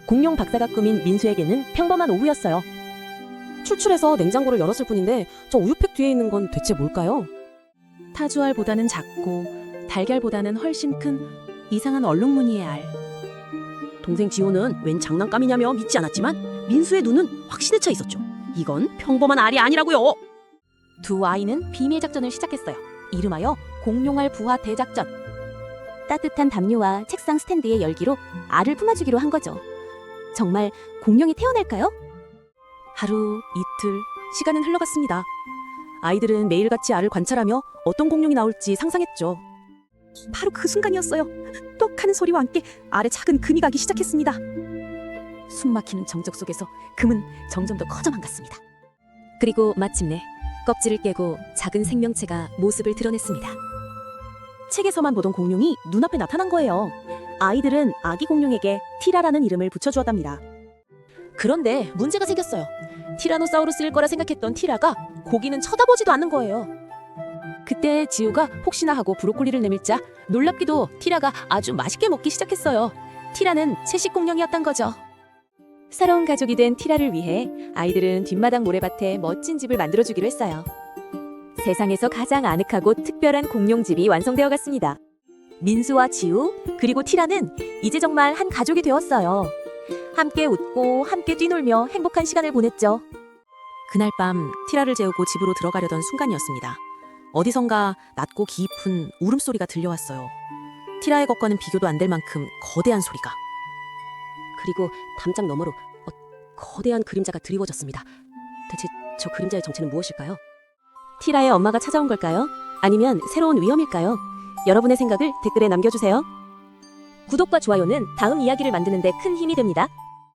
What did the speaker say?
공룡 박사가 꾸민 민수에게는 평범한 오후였어요. 출출해서 냉장고를 열었을 뿐인데 저 우유팩 뒤에 있는 건 대체 뭘까요? 타주알보다는 작고 달걀보다는 훨씬 큰 이상한 얼룩무늬의 알. 동생 지호는 웬 장난감이냐며 믿지 않았지만 민수의 눈은 확신에 차 있었죠. 이건 평범한 알이 아니라고요. 두 아이는 비밀 작전을 시작했어요. 이름하여 공룡알 부화 대작전. 따뜻한 담요와 책상 스탠드의 열기로 알을 품어주기로 한 거죠. 정말 공룡이 태어날까요? 하루, 이틀, 시간은 흘러갔습니다. 아이들은 매일같이 알을 관찰하며 어떤 공룡이 나올지 상상했죠. 바로 그 순간이었어요. 똑 하는 소리와 함께 알에 작은 금이 가기 시작했습니다. 숨막히는 정적 속에서 금은 점점 더 커져만 갔습니다. 그리고 마침내 껍질을 깨고 작은 생명체가 모습을 드러냈습니다. 책에서만 보던 공룡이 눈앞에 나타난 거예요. 아이들은 아기 공룡에게 티라라는 이름을 붙여주었답니다. 그런데 문제가 생겼어요. 티라노사우루스일 거라 생각했던 티라가 고기는 쳐다보지도 않는 거예요. 그때 지우가 혹시나 하고 브로콜리를 내밀자 놀랍게도 티라가 아주 맛있게 먹기 시작했어요. 티라는 채식 공룡이었던 거죠. 새로운 가족이 된 티라를 위해 아이들은 뒷마당 모래밭에 멋진 집을 만들어주기로 했어요. 세상에서 가장 아늑하고 특별한 공룡집이 완성되어 갔습니다. 민수와 지우 그리고 티라는 이제 정말 한 가족이 되었어요. 함께 웃고 함께 뛰놀며 행복한 시간을 보냈죠. 그날 밤 티라를 재우고 집으로 들어가려던 순간이었습니다. 어디선가 낮고 깊은 울음소리가 들려왔어요. 티라의 것과는 비교도 안 될 만큼 거대한 소리가. 그리고 담장 너머로 거대한 그림자가 드리워졌습니다. 대체 저 그림자의 정체는 무엇일까요? 티라의 엄마가 찾아온 걸까요? 아니면 새로운 위험일까요? 여러분의 생각을 댓글에 남겨주세요. 구독과 좋아요는 다음 이야기를 만드는 데 큰 힘이 됩니다.